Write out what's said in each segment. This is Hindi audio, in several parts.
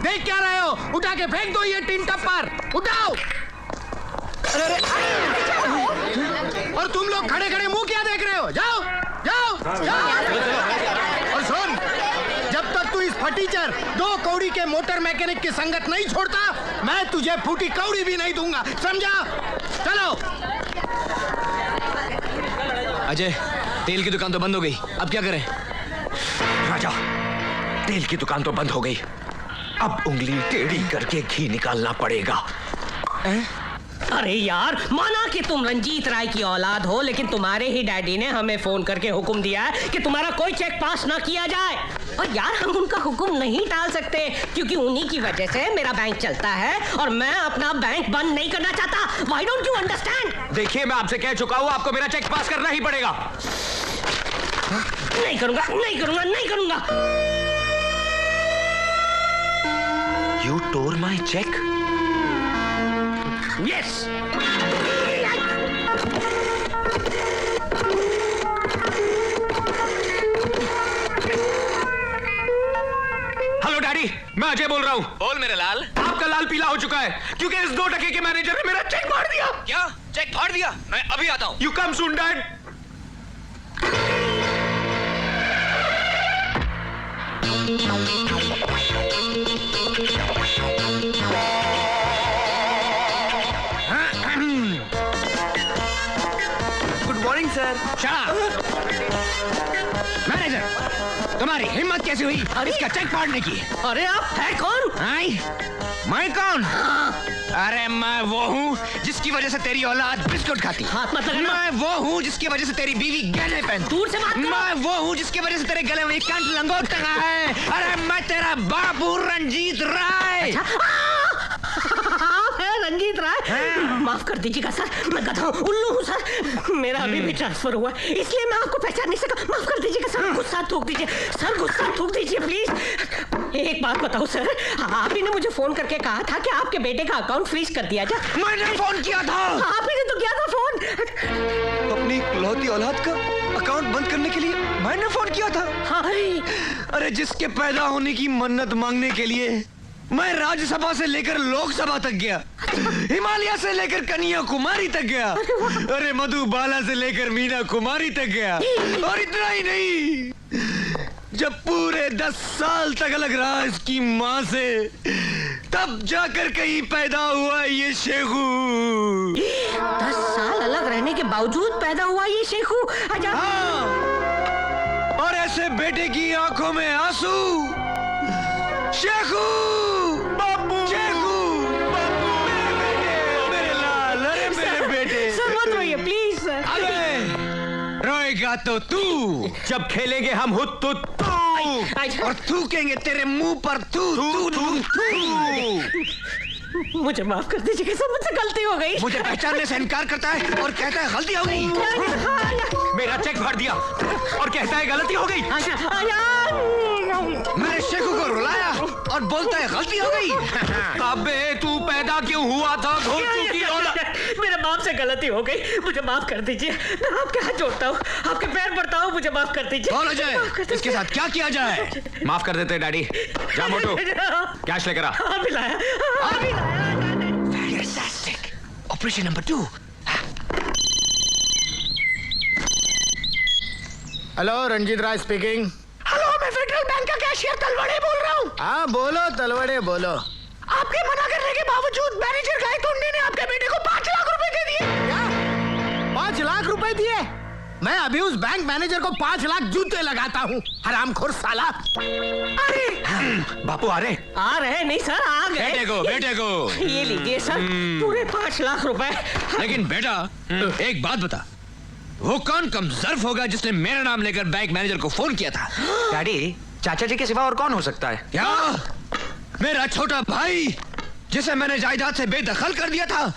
देख क्या रहे हो? उठा के फेंक दो ये टीन टप्पर, उठाओ। और तुम लोग खड़े खड़े मुंह क्या देख रहे हो? जाओ जाओ जाओ। और सुन, जब तक तू इस फटीचर 2 कौड़ी के मोटर मैकेनिक की संगत नहीं छोड़ता, मैं तुझे फूटी कौड़ी भी नहीं दूंगा, समझा? चलो। अजय, तेल की दुकान तो बंद हो गई, अब क्या करें? राजा, तेल की दुकान तो बंद हो गई, अब उंगली टेढ़ी करके घी निकालना पड़ेगा। अरे यार, माना कि तुम रंजीत राय की औलाद हो, लेकिन तुम्हारे ही डैडी ने हमें फोन करके हुक्म दिया है कि तुम्हारा कोई चेक पास ना किया जाए। और यार, हम उनका हुक्म नहीं टाल सकते, क्योंकि उन्हीं की वजह से मेरा बैंक चलता है और मैं अपना बैंक बंद नहीं करना चाहता। Why don't you understand? देखिए, मैं आपसे कह चुका हूँ, आपको मेरा चेक पास करना ही पड़ेगा। नहीं करूंगा, नहीं करूंगा, नहीं करूंगा। You tore my check? Yes. Hello daddy, मैं अजय बोल रहा हूँ। बोल मेरे लाल। आपका लाल पीला हो चुका है क्योंकि इस 2 टके के मैनेजर ने मेरा चेक फाड़ दिया। क्या? चेक फाड़ दिया? मैं अभी आता हूँ। You come soon dad. Good morning sir. Manager, तुम्हारी हिम्मत कैसी हुई इसका चेक फाड़ने की? अरे आप है कौन? आई? मैं कौन? अरे मैं वो हूँ जिसकी वजह से तेरी औलाद बिस्कुट खाती। हाथ मत लगाना। मैं वो हूँ जिसकी वजह से तेरी बीवी गहने पहनती। दूर से बात करो। मैं वो हूँ जिसकी वजह से तेरे गले में कंठ लंगोट टंगा है। अरे मैं तेरा बाबू रंजीत राय। आप है रंजीत राय? माफ कर दीजिएगा सर, मैं गधा हूँ, उल्लू हूँ सर। मेरा अभी भी ट्रांसफर हुआ, इसलिए मैं आपको पहचान नहीं सका। माफ कर दीजिएगा सर, गुस्सा थूक दीजिए सर, गुस्सा थूक दीजिए प्लीज। एक बात बताओ सर, आप ही ने मुझे फोन करके कहा था कि आपके बेटे का अकाउंट फ्रीज कर दिया जाए। मैंने फोन किया था। आप ही ने तो किया था फोन। अपनी इकलौती औलाद का अकाउंट बंद करने के लिए मैंने फोन किया था। हाँ। अरे जिसके पैदा होने की मन्नत मांगने के लिए मैं राज्यसभा से लेकर लोकसभा तक गया, हिमालय से लेकर कन्याकुमारी तक गया, अरे मधुबाला से लेकर मीना कुमारी तक गया। और इतना ही नहीं, जब पूरे 10 साल तक अलग रहा इसकी माँ से, तब जाकर कहीं पैदा हुआ ये शेखू। 10 साल अलग रहने के बावजूद पैदा हुआ ये शेखू। हाँ, और ऐसे बेटे की आंखों में आंसू। शेखू, बाबू, शेखू, बाबू, मेरे बेटे, मेरे लाल, अरे मेरे बेटे। सर मत रोइए प्लीज सर। अबे रोएगा तो तू, जब खेलेंगे हम हुत तो तू, और थूकेंगे तेरे मुंह पर तू तू तू तू। मुझे माफ कर दीजिए सर, मुझसे गलती हो गई। मुझे पहचानने से इनकार करता है और कहता है गलती हो गई। मेरा चेक फाड़ दिया और कहता है गलती हो गई। मैंने शेखू को रुलाया और बोलता है गलती हो गई। अबे तू पैदा क्यों हुआ था घोंचू की औलाद? मेरे बाप से गलती हो गई, मुझे माफ कर दीजिए। मैं आपके हाथ जोड़ता हूँ, आपके पैर पड़ता हूँ, मुझे माफ कर दीजिए। बोलो जय, इसके साथ क्या किया जाए? माफ कर देते डैडी। जा मोटू, कैश लेकर आ। अभी लाया, अभी लाया। Fantastic. Operation number 2. Hello, Ranjeet Rai speaking. Hello, मैं फेडरल बैंक का कैशियर तलवड़े बोल रहा हूँ। हाँ बोलो तलवड़े बोलो। आपके मना करने के बावजूद मैनेजर गायतोंडे ने आपके बेटे को 5 लाख रुपए दे दिए। क्या? 5 लाख रुपए दिए? मैं अभी उस बैंक मैनेजर को 5 लाख जूते लगाता हूँ, हरामखोर साला। अरे बापू आ रहे? आ रहे नहीं सर, आ गए। बेटे को ये लीजिए सर, पूरे 5 लाख रुपए। लेकिन बेटा, एक बात बता, वो कौन कमजर्फ होगा जिसने मेरा नाम लेकर बैंक मैनेजर को फोन किया था? डैडी, चाचा जी के सिवा और कौन हो सकता है? क्या? मेरा छोटा भाई, जिसे मैंने जायदाद से बेदखल कर दिया था,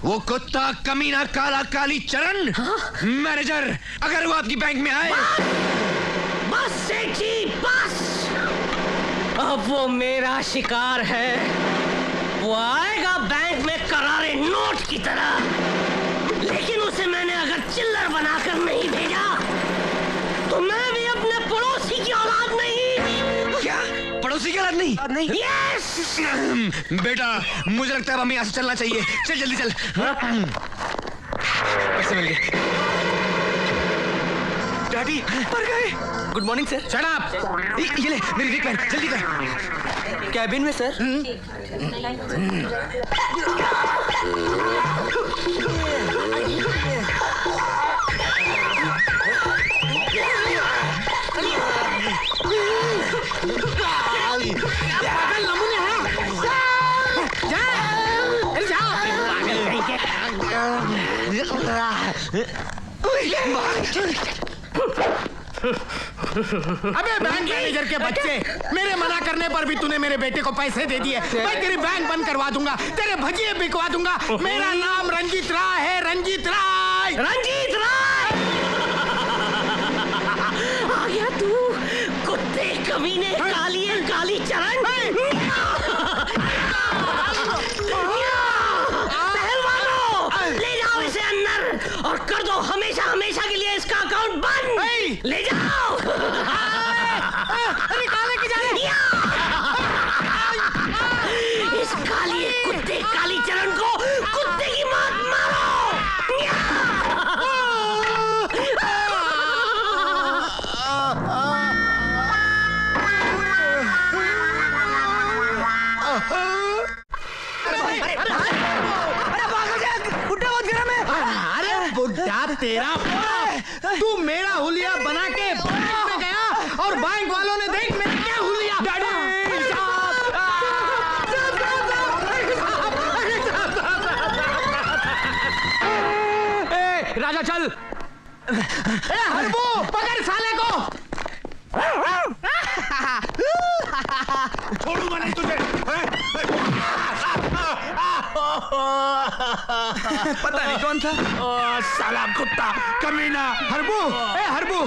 वो कुत्ता कमीना काला काली चरण। मैनेजर, अगर वो आपकी बैंक में आए। बस सेठ जी, बस। अब वो मेरा शिकार है, वो आएगा बैंक में करारे नोट की तरह, लेकिन उसे मैंने अगर चिल्लर बनाकर नहीं भेजा तो मैं भी अपने पड़ोसी की औलाद नहीं। क्या? पड़ोसी के साथ नहीं? यस। बेटा मुझे लगता है अब हमें यहाँ से चलना चाहिए। चल जल्दी चल। कैसे मिल गए? डैडी मर गए। Good morning sir. Shut up. ये ले मेरी रिक पहन, जल्दी कर। कैबिन में सर। अबे बैंक मैनेजर के बच्चे, मेरे मना करने पर भी तूने मेरे बेटे को पैसे दे दिए। मैं तेरी बैंक बंद करवा दूंगा, तेरे भजिए बिकवा दूंगा। मेरा नाम रंजीत राय है, रंजीत राय। रंजीत राय आ गया तू, कुत्ते कमीने, काली चरण। पहलवानों, ले जाओ इसे अंदर और कर दो हमेशा हमेशा के लिए इसका अकाउंट बंद। ले जाओ। निकाले की जा रहे। इस कुत्ते काली चरण को कुत्ते की मौत मारो। अरे बुढ़ा तेरा बाप, तू मेरा हुलिया बना के बैंक में गया और बैंक वालों ने देख मेरा क्या हुलिया। राजा चल। हरबू पकड़ साले को। छोड़ूंगा नहीं तुझे। पता नहीं कौन था। साला कुत्ता कमीना। हरबू, हरबू,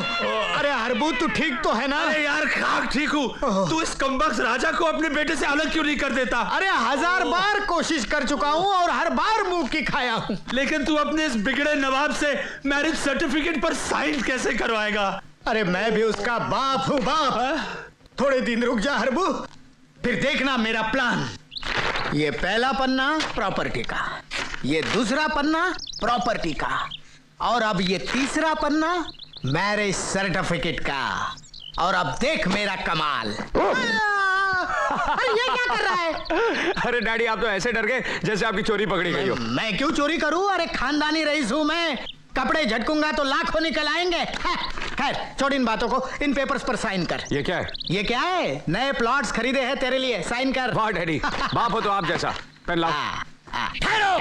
अरे हरबू तू ठीक तो है ना? अरे यार खाक ठीक हूँ। तू इस कमबख्त राजा को अपने बेटे से अलग क्यों नहीं कर देता? अरे 1000 बार कोशिश कर चुका हूँ और हर बार मुंह की खाया हूँ। लेकिन तू अपने इस बिगड़े नवाब से मैरिज सर्टिफिकेट पर साइन कैसे करवाएगा? अरे मैं भी उसका बाप हूँ, बाप। थोड़े दिन रुक जा हरबू, फिर देखना मेरा प्लान। ये पहला पन्ना प्रॉपर्टी का, ये दूसरा पन्ना प्रॉपर्टी का, और अब ये तीसरा पन्ना मैरिज सर्टिफिकेट का। और अब देख मेरा कमाल। अरे ये क्या कर रहा है? अरे डैडी आप तो ऐसे डर गए जैसे आपकी चोरी पकड़ी गई हो। मैं क्यों चोरी करूं? अरे खानदानी रईस हूं मैं। कपड़े झटकूंगा तो लाखों निकल आएंगे। खैर छोड़ इन बातों को, इन पेपर्स पर साइन कर। ये क्या है? ये क्या है? नए प्लॉट्स खरीदे हैं तेरे लिए, साइन कर। वाह डैडी, बाप हो तो आप जैसा। पेन लाओ। ठहरो,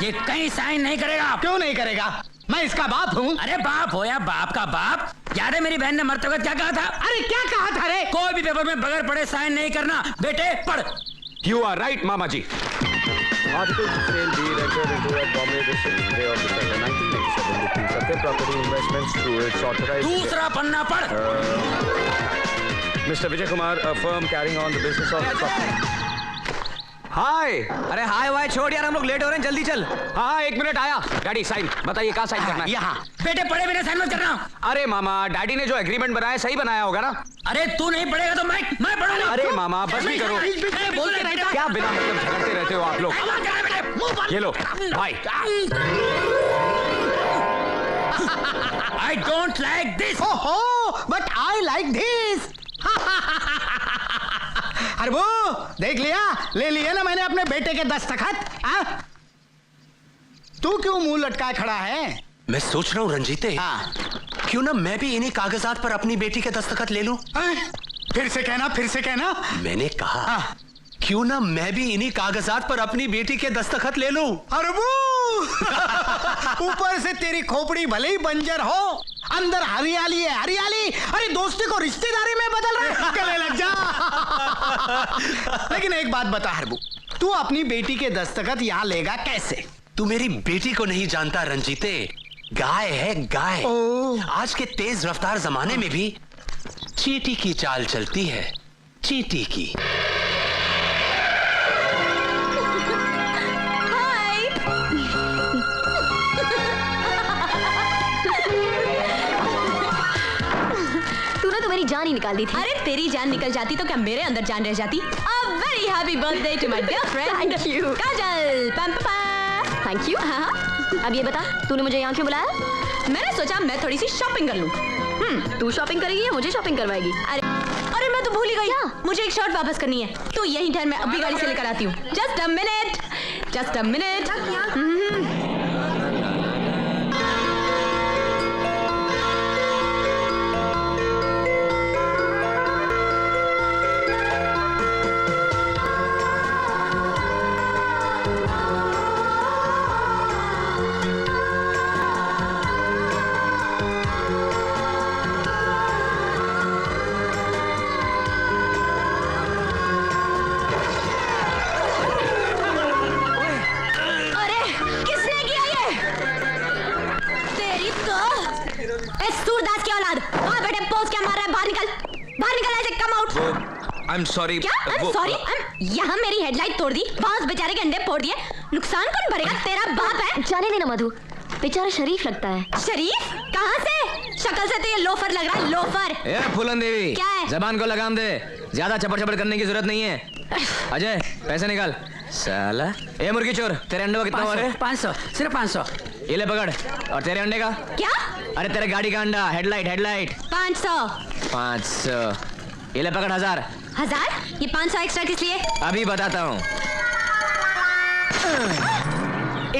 ये कहीं साइन नहीं करेगा। क्यों नहीं करेगा? मैं इसका बाप हूँ। अरे बाप हो या बाप का बाप, याद है मेरी बहन ने मरते वक्त क्या कहा था? अरे क्या कहा था रे? कोई भी पेपर में बगैर पढ़े साइन नहीं करना। बेटे पढ़। यू आर राइट मामा जी। Article to sale deed entered into at Bombay the 6th day of December 1987 between Satya Property Investments through its authorized... दूसरा पन्ना पढ़। Mr. Vijay Kumar, a firm carrying on the business of... हाय। अरे हाय वाय छोड़ यार, हम लोग लेट हो रहे हैं, जल्दी चल। हाँ 1 मिनट आया। डैडी साइन बताइए, कहाँ साइन करना है? यहाँ। बेटे पढ़े बिना साइन मत करना। अरे मामा, डैडी ने जो एग्रीमेंट बनाया सही बनाया होगा ना? अरे तू नहीं पढ़ेगा तो मैं पढ़ूंगा। अरे मामा बस भी करो। बोलते रहता क्या बिना मतलब झगड़ते रहते हो आप लोग? ये लो भाई। I don't like this. ओहो, but I like this. Harbu देख लिया, ले लिया ना मैंने अपने बेटे के दस्तखत। तू क्यों मुंह लटकाए खड़ा है? मैं सोच रहा हूँ रंजीते, हाँ। क्यों ना मैं भी इन्हीं कागजात पर अपनी बेटी के दस्तखत ले लूं? फिर से कहना, फिर से कहना। मैंने कहा हाँ। क्यों ना मैं भी इन्हीं कागजात पर अपनी बेटी के दस्तखत ले लूं? हरबू ऊपर से तेरी खोपड़ी भले ही बंजर हो, अंदर हरियाली है हरियाली। अरे दोस्ती को रिश्तेदारी में बदल रहे, गले लग जा। लेकिन एक बात बता हरबू, तू अपनी बेटी के दस्तखत यहाँ लेगा कैसे? तू मेरी बेटी को नहीं जानता रंजीते, गाय है गाय। आज के तेज रफ्तार जमाने में भी चींटी की चाल चलती है, चींटी की। तूने तो मेरी जान जान ही निकाल दी थी। अरे तेरी जान निकल जाती तो क्या मेरे अंदर जान रह जाती? A very happy birthday to my dear friend. Thank you. काजल, पम पम। Thank you. हाँ। अब ये बता, तूने मुझे यहाँ क्यों बुलाया? मैंने सोचा मैं थोड़ी सी शॉपिंग कर लूं। तू शॉपिंग करेगी या मुझे शॉपिंग करवाएगी? अरे मैं तो भूल ही गई। मुझे एक शर्ट वापस करनी है। तो यहीं ठहर, मैं अभी गाड़ी से लेकर आती हूँ। Just a minute. Just a minute. I'm sorry. क्या? I'm sorry? यहाँ मेरी हेडलाइट तोड़ दी, बांस बेचारे के अंडे फोड़ दिए। नुकसान कौन भरेगा? तेरा बाप है। जाने देना मधु, बेचारा शरीफ लगता है। शरीफ? कहाँ से? शक्ल से तो ये लोफर लग रहा है, लोफर। ए फूलन देवी, क्या है? जबान को लगाम दे, ज्यादा चपड़ चपड़ करने की जरूरत नहीं है। अजय पैसे निकाल। साला ए मुर्गी चोर, तेरे अंडे का कितना हुआ रे? 500, सिर्फ 500। ये ले पकड़। और तेरे अंडे का? क्या? अरे तेरे गाड़ी का अंडा, हेडलाइट। 500। ये ले पकड़ 1000। 1000? ये 500 एक्स्ट्रा किस लिए? अभी बताता हूँ।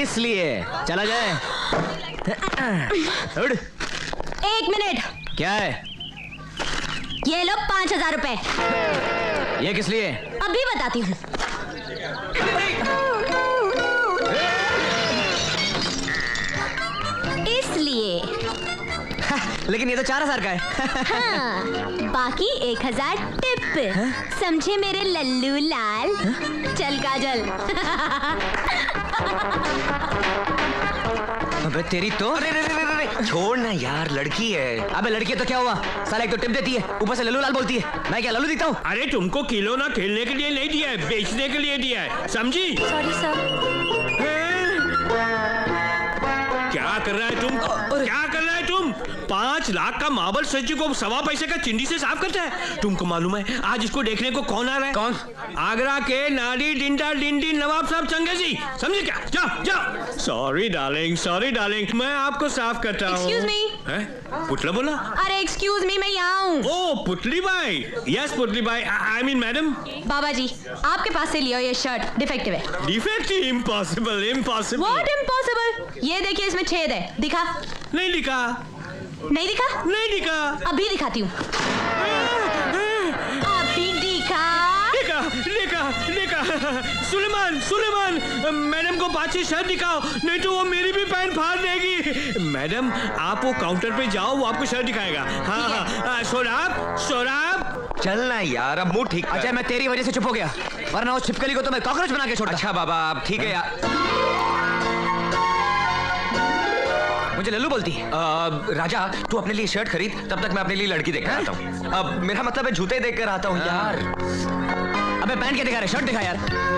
इसलिए चला जाए। उड़। 1 मिनट। क्या है? ये लो 5000 रुपए। ये किस लिए? अभी बताती हूँ। इसलिए। लेकिन ये तो 4000 का है। हाँ, बाकी 1000 टिप। समझे मेरे लल्लू लाल? चल काजल। अबे तेरी तो। अरे छोड़ ना यार, लड़की है। अबे लड़की है तो क्या हुआ? साला एक तो टिप देती है, ऊपर से लल्लू लाल बोलती है। मैं क्या लल्लू दिखता हूँ? अरे तुमको खिलौना खेलने के लिए नहीं दिया है, बेचने के लिए दिया है, समझी? Sorry sir. क्या कर रहा है तुम? क्या कर रहा है तुम? 5 लाख का मार्बल स्टैच्यू को 1.25 पैसे का चिंडी से साफ करता है। तुमको मालूम है आज इसको देखने को कौन आ रहा है? कौन? आगरा के नाडी डिंडा डिंडी नवाब साहब चंगेजी, समझे क्या? जाओ जाओ। सॉरी डार्लिंग, मैं आपको साफ करता हूँ। Excuse me? पुतला बोला? अरे एक्सक्यूज मी, मैं यहाँ हूँ। ओ Putli Bai. Yes Putli Bai, I mean madam. बाबा जी, आपके पास से लियो, ये शर्ट डिफेक्टिव है। डिफेक्टिव? इम्पॉसिबल। What impossible? ये देखिए, इसमें छेद है। दिखा? नहीं दिखा। अभी दिखाती हूँ। अभी दिखा। सुलेमान, मैडम को बातचीत शर्ट दिखाओ, नहीं तो वो मेरी भी पैंट फाड़ देगी। मैडम आप वो काउंटर पे जाओ, वो आपको शर्ट दिखाएगा। हाँ। शोराब। चलना यार, अब मुंह ठीक कर। अच्छा मैं तेरी वजह से चुप हो गया, वरना उस छिपकली को तो मैं कॉकरोच बना के छोड़ता। अच्छा बाबा, अब ठीक है यार। मुझे लल्लू बोलती है। राजा तू अपने लिए शर्ट खरीद, तब तक मैं अपने लिए लड़की देख कर आता हूँ। अब मेरा मतलब है जूते देख कर आता हूँ यार। अबे पहन के दिखा रहे, शर्ट दिखा यार।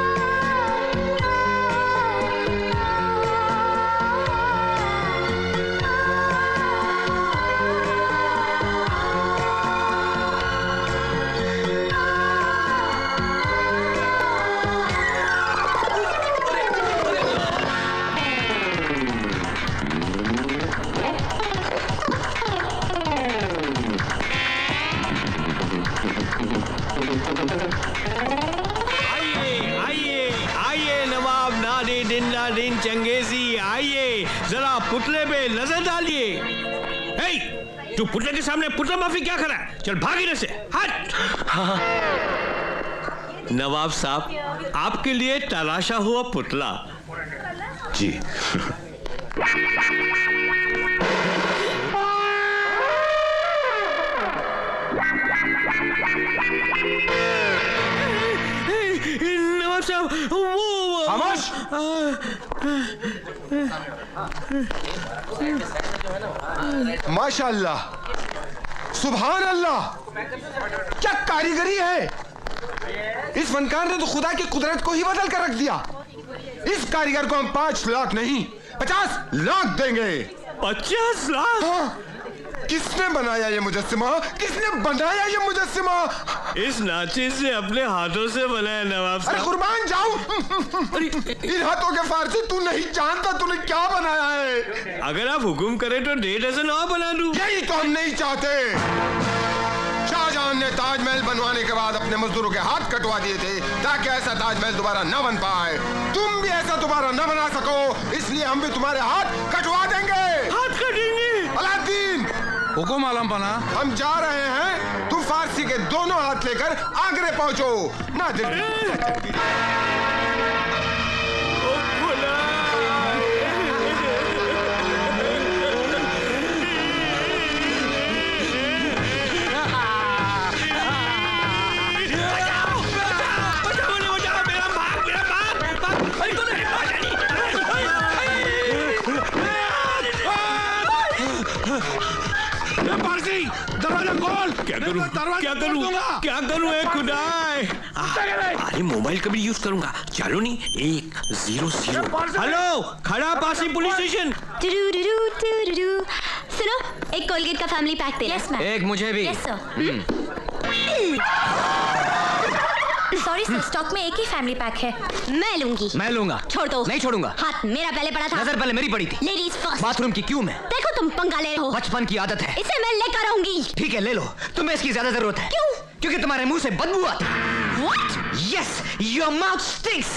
दिन चंगेजी, आइए जरा पुतले पे नजर डालिए। तू पुतले के सामने पुतला माफी क्या कर रहा है? चल भाग इधर से, हट। हाँ। नवाब साहब, आपके लिए तराशा हुआ पुतला। जी। नवाब साहब, वो खामोश। माशाअल्लाह, सुभान अल्लाह, क्या कारीगरी है। इस फनकार ने तो खुदा की कुदरत को ही बदल कर रख दिया। इस कारीगर को हम 5 लाख नहीं 50 लाख देंगे। 50 लाख? हाँ, किसने बनाया ये मुजस्सिमा? किसने बनाया ये मुजस्सिमा? इस नाची से अपने हाथों से बनाया नवाब अरे साहब। कुर्बान जाऊं, इन हाथों के फारसी तू नहीं जानता तूने क्या बनाया है। अगर आप हुक्म करें तो 1.5 डज़न और बना दूं। यही तो हम नहीं चाहते। शाहजहां ने ताजमहल बनवाने के बाद अपने मजदूरों के हाथ कटवा दिए थे ताकि ऐसा ताजमहल दोबारा न बन पाए। तुम भी ऐसा दोबारा न बना सको, इसलिए हम भी तुम्हारे हाथ कटवा देंगे। हाथ कटेंगे? अलादीन, हुकुम आलम पना। हम जा रहे हैं, तुम फारसी के दोनों हाथ लेकर आगरे पहुंचो। नादिर दरवाजा खोल। क्या करूं? क्या करूं? क्या करूं? ए खुदाए! अरे मोबाइल कभी यूज करूंगा। चलो नहीं 100। हेलो, खड़ा पासी पुलिस स्टेशन। सुनो, एक कोलगेट का फैमिली पैक दे। Yes ma'am. एक मुझे भी। Yes sir. Sorry sir, stock में एक ही फैमिली पैक है। मैं लूंगी। मैं लूंगा। छोड़ दो। नहीं छोड़ूंगा। हाथ मेरा पहले पड़ा था। नजर पहले मेरी पड़ी थी। Ladies first. बाथरूम की क्यों में? देखो तुम पंगा ले रहे हो। बचपन की आदत है। इसे मैं लेकर आऊंगी। ठीक है, ले लो। तुम्हें इसकी ज्यादा जरूरत है। क्यों? क्योंकि तुम्हारे मुंह से बदबू आती है। What? Yes, your mouth stinks.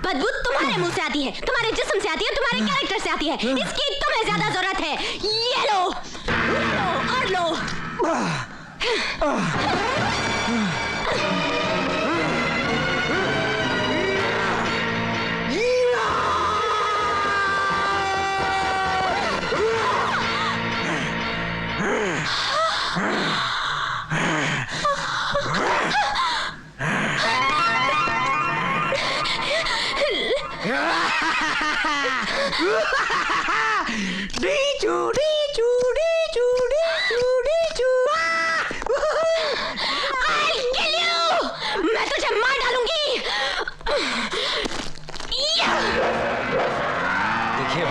बदबू तुम्हारे मुंह से आती है, तुम्हारे जिस्म से आती है, तुम्हारे कैरेक्टर से आती है। इसकी तुम्हें ज्यादा जरूरत है। ये लो और लो। मैं तुझे मार डालूंगी। देखिए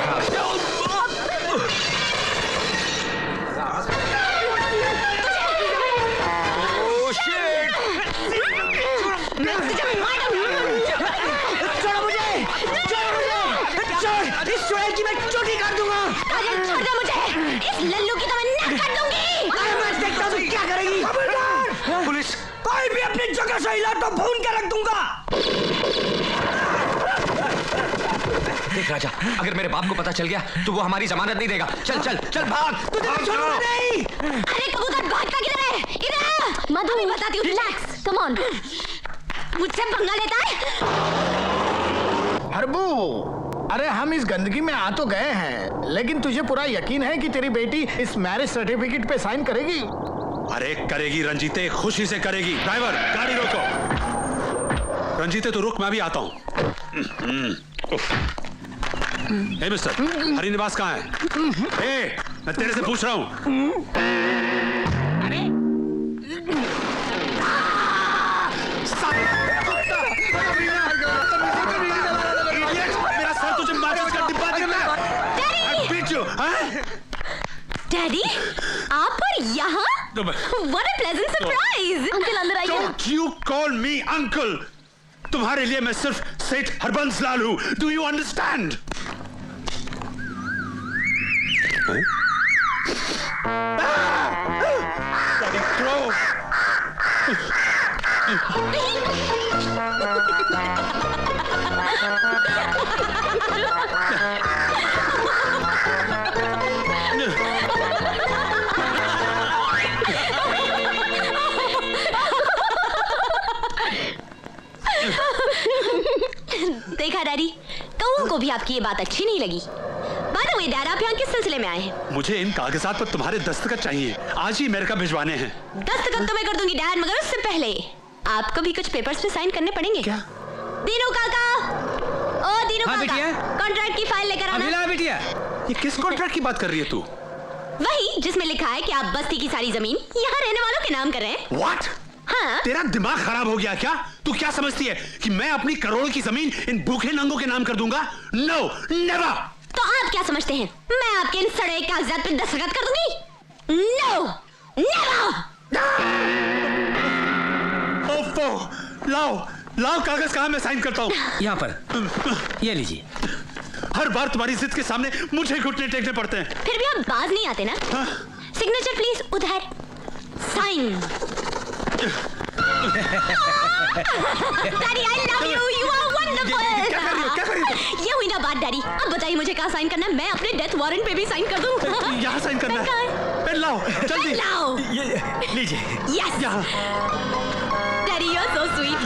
छोड़ो मुझे, इस चुड़ैल की मैं चोटी काट दूंगा। छोड़ दे मुझे, इस लल्लू की तो मैं नाक काट दूंगी। मैं देखता हूँ क्या करेगी। पुलिस, कोई भी अपनी जगह से हिला तो भून के रख दूंगा। देख राजा, अगर मेरे बाप को पता चल गया तो वो हमारी जमानत नहीं देगा। चल चल चल भाग। तुझे छोड़ूंगा नहीं। अरे कबूतर भागता किधर है? इधर। मधु मैं बताती हूँ। Relax, come on. मुझसे पंगा लेता है? हरबू, अरे हम इस गंदगी में आ तो गए हैं, लेकिन तुझे पूरा यकीन है कि तेरी बेटी इस मैरिज सर्टिफिकेट पे साइन करेगी? अरे करेगी रंजीते, खुशी से करेगी। ड्राइवर, गाड़ी रोको। रंजीते तो रुक, मैं भी आता हूँ। ए मिस्टर, हरिनिवास कहाँ है? ए, मैं तेरे से पूछ रहा हूँ। मेरा सर तुझे माचिस का डिब्बा देना है। डैडी, आप और यहाँ? What a pleasant surprise! Uncle अंदर आइए। Don't you call me uncle. तुम्हारे लिए मैं सिर्फ सेठ हरबंस लाल हूँ। Do you understand? देखा डैडी, कौओं को भी आपकी ये बात अच्छी नहीं लगी। बाय द वे डैड, आप यहाँ किस सिलसिले में आए हैं? मुझे इन कागजात पर तुम्हारे दस्तखत चाहिए। आज ही अमेरिका भिजवाने हैं। दस्तखत तो मैं कर दूंगी डैड, मगर उससे पहले आपको भी कुछ पेपर्स पे साइन करने पड़ेंगे। क्या? दीनू काका, ओ दीनू काका, कॉन्ट्रैक्ट की फाइल लेकर आना। बिटिया, ये किस कॉन्ट्रैक्ट की बात कर रही है तू? वही जिसमें लिखा है कि आप बस्ती की सारी जमीन यहाँ रहने वालों के नाम कर रहे हैं। What? हाँ हाँ। तेरा दिमाग खराब हो गया क्या? तू क्या समझती है कि मैं अपनी करोड़ों की जमीन इन भूखे नंगों के नाम कर दूंगा? No, never. तो आप क्या समझते हैं मैं आपके इन सड़े कागजात पे दस्तखत कर दूंगी? No, never. ओफो, लाओ लाओ कागज, कहां मैं साइन करता हूँ? यहाँ पर, ये लीजिए। हर बार तुम्हारी जिद के सामने मुझे घुटने टेकने पड़ते हैं। फिर भी आप बाज नहीं आते ना? सिग्नेचर प्लीज, उधर sign. Daddy I love you, you are wonderful. क्या कर रही हो? ये हुई ना बात डैडी। अब बताइए मुझे कहाँ साइन करना है? मैं अपने डेथ वारंट पे भी साइन कर दूं। यहाँ साइन करना है? पेन लाओ, जल्दी लाओ। ये लीजिए। Yes daddy, you are so sweet.